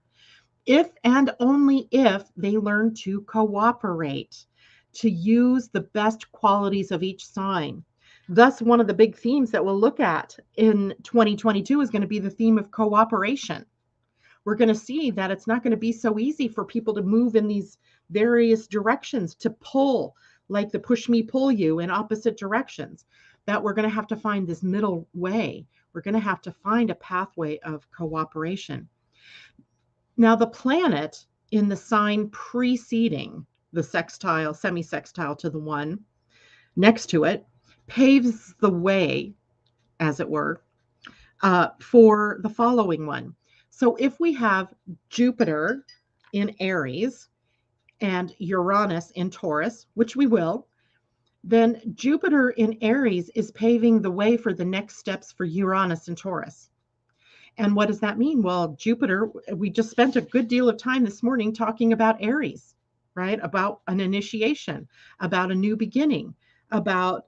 if and only if they learn to cooperate, to use the best qualities of each sign. Thus, one of the big themes that we'll look at in 2022 is going to be the theme of cooperation. We're going to see that it's not going to be so easy for people to move in these various directions, to pull, like the push me, pull you in opposite directions, that we're going to have to find this middle way. We're going to have to find a pathway of cooperation. Now, the planet in the sign preceding the sextile, semi-sextile to the one next to it, paves the way, as it were, for the following one. So if we have Jupiter in Aries and Uranus in Taurus, which we will, then Jupiter in Aries is paving the way for the next steps for Uranus and Taurus. And what does that mean? Well, Jupiter, we just spent a good deal of time this morning talking about Aries, right? About an initiation, about a new beginning, about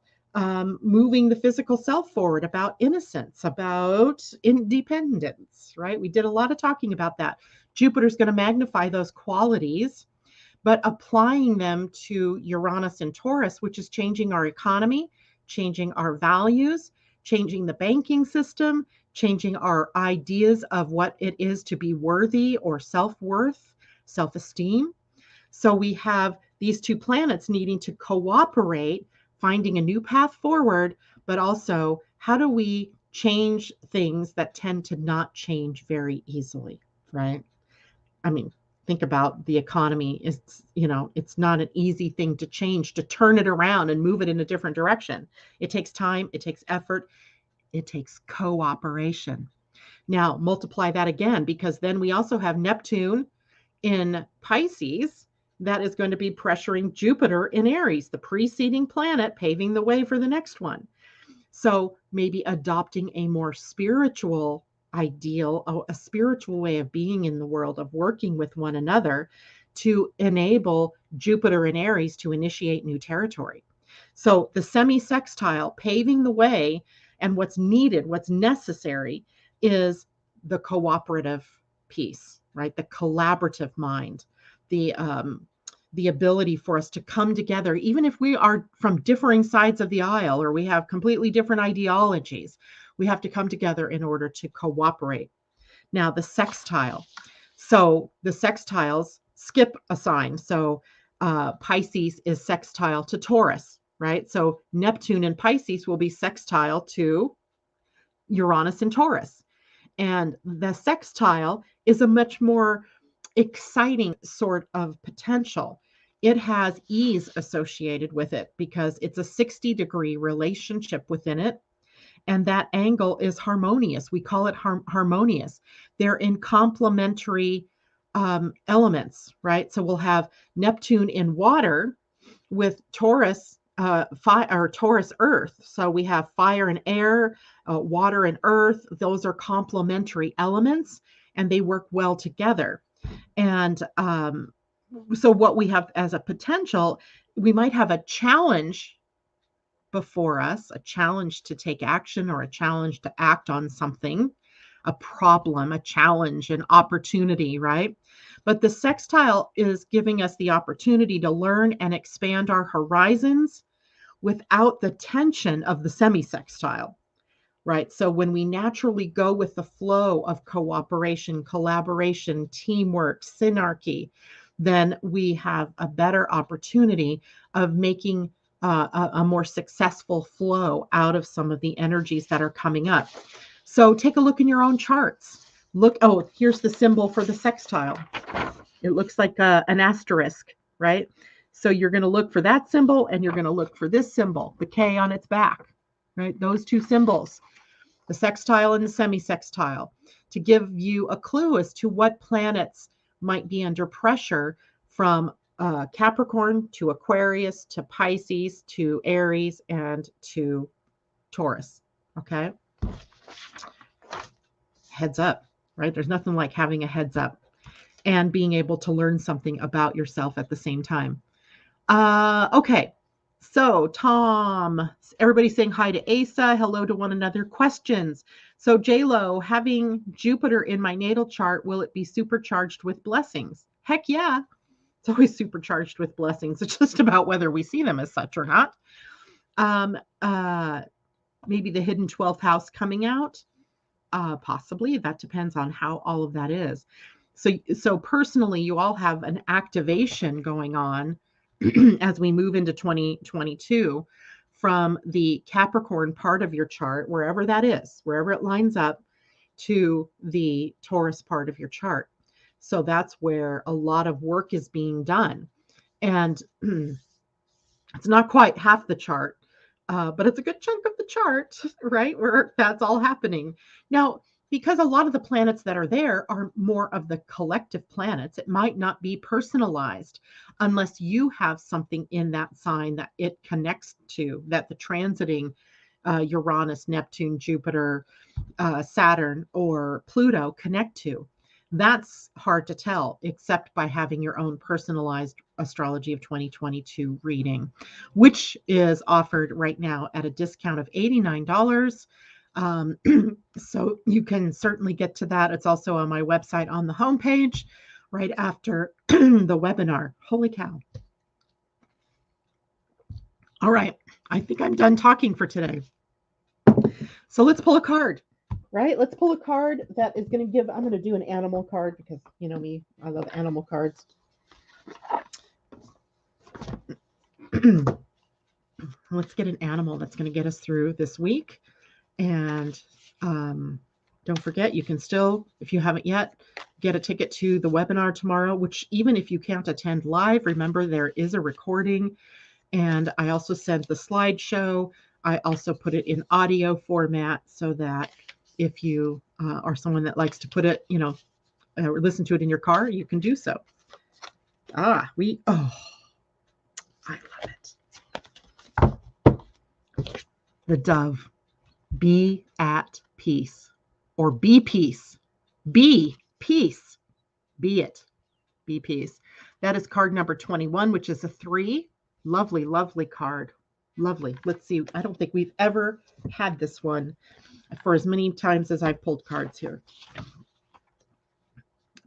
moving the physical self forward, about innocence, about independence, right? We did a lot of talking about that. Jupiter's going to magnify those qualities, but applying them to Uranus and Taurus, which is changing our economy, changing our values, changing the banking system, changing our ideas of what it is to be worthy or self-worth, self-esteem. So we have these two planets needing to cooperate, finding a new path forward, but also how do we change things that tend to not change very easily, right? I mean, think about the economy. It's not an easy thing to change, to turn it around and move it in a different direction. It takes time, it takes effort, it takes cooperation. Now, multiply that again, because then we also have Neptune in Pisces that is going to be pressuring Jupiter in Aries, the preceding planet, paving the way for the next one. So maybe adopting a more spiritual ideal, a spiritual way of being in the world, of working with one another to enable Jupiter in Aries to initiate new territory. So the semi-sextile paving the way, and what's needed, what's necessary is the cooperative piece, right? The collaborative mind, the ability for us to come together, even if we are from differing sides of the aisle or we have completely different ideologies, we have to come together in order to cooperate. Now, the sextile. So the sextiles skip a sign. So Pisces is sextile to Taurus, right? So Neptune in Pisces will be sextile to Uranus and Taurus. And the sextile is a much more exciting sort of potential. It has ease associated with it because it's a 60-degree relationship within it. And that angle is harmonious. We call it harmonious. They're in complementary elements, right? So we'll have Neptune in water with Taurus fire, or Taurus earth. So we have fire and air, water and earth. Those are complementary elements, and they work well together. And so what we have as a potential, we might have a challenge before us, a challenge to take action or a challenge to act on something, a problem, a challenge, an opportunity, right? But the sextile is giving us the opportunity to learn and expand our horizons without the tension of the semi-sextile, right? So when we naturally go with the flow of cooperation, collaboration, teamwork, synarchy, then we have a better opportunity of making a more successful flow out of some of the energies that are coming up. So take a look in your own charts. Look, oh, here's the symbol for the sextile. It looks like an asterisk, right? So you're going to look for that symbol and you're going to look for this symbol, the K on its back, right? Those two symbols, the sextile and the semi-sextile, to give you a clue as to what planets might be under pressure from Capricorn to Aquarius to Pisces to Aries and to Taurus. Okay. Heads up, right? There's nothing like having a heads up and being able to learn something about yourself at the same time. Okay. So Tom, everybody's saying hi to Asa. Hello to one another. Questions. So J-Lo, having Jupiter in my natal chart, will it be supercharged with blessings? Heck yeah. It's always supercharged with blessings. It's just about whether we see them as such or not. Maybe the hidden 12th house coming out. Possibly. That depends on how all of that is. So personally, you all have an activation going on as we move into 2022 from the Capricorn part of your chart, wherever that is, wherever it lines up, to the Taurus part of your chart. So that's where a lot of work is being done. And it's not quite half the chart, but it's a good chunk of the chart, right? Where that's all happening. Now, because a lot of the planets that are there are more of the collective planets, it might not be personalized unless you have something in that sign that it connects to, that the transiting Uranus, Neptune, Jupiter, Saturn, or Pluto connect to. That's hard to tell, except by having your own personalized Astrology of 2022 reading, which is offered right now at a discount of $89. Um, so you can certainly get to that. It's also on my website on the homepage right after the webinar. Holy cow. All right. I think I'm done talking for today. So let's pull a card. Right? Let's pull a card that is going to give, I'm going to do an animal card because you know me, I love animal cards. Let's get an animal that's going to get us through this week. And don't forget, you can still, if you haven't yet, get a ticket to the webinar tomorrow, which even if you can't attend live, remember there is a recording. And I also sent the slideshow. I also put it in audio format so that if you are someone that likes to put it, or listen to it in your car, you can do so. I love it. The dove, be at peace, or be peace, be peace, be it, be peace. That is card number 21, which is a 3. Lovely, lovely card. Lovely. Let's see. I don't think we've ever had this one for as many times as I've pulled cards here.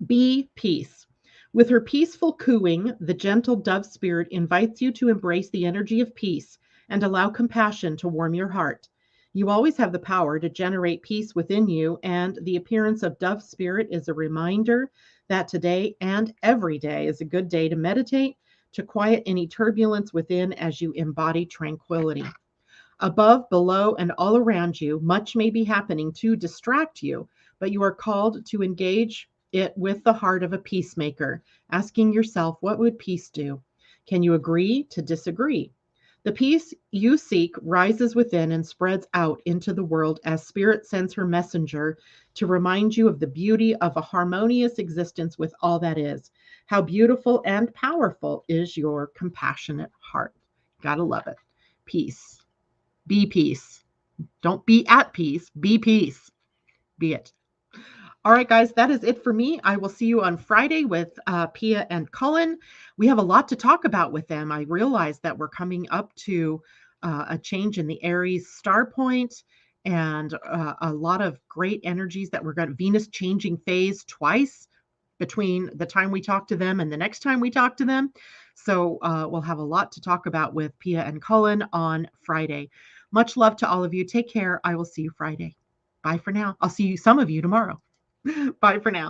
Be peace. With her peaceful cooing, the gentle dove spirit invites you to embrace the energy of peace and allow compassion to warm your heart. You always have the power to generate peace within you, and the appearance of dove spirit is a reminder that today and every day is a good day to meditate, to quiet any turbulence within as you embody tranquility. Above, below, and all around you, much may be happening to distract you, but you are called to engage it with the heart of a peacemaker, asking yourself, what would peace do? Can you agree to disagree? The peace you seek rises within and spreads out into the world as Spirit sends her messenger to remind you of the beauty of a harmonious existence with all that is. How beautiful and powerful is your compassionate heart. Gotta love it. Peace. Be peace. Don't be at peace. Be peace. Be it. All right, guys, that is it for me. I will see you on Friday with Pia and Cullen. We have a lot to talk about with them. I realize that we're coming up to a change in the Aries star point and a lot of great energies that we're going to Venus changing phase twice between the time we talk to them and the next time we talk to them. So we'll have a lot to talk about with Pia and Cullen on Friday. Much love to all of you. Take care. I will see you Friday. Bye for now. I'll see you, some of you, tomorrow. Bye for now.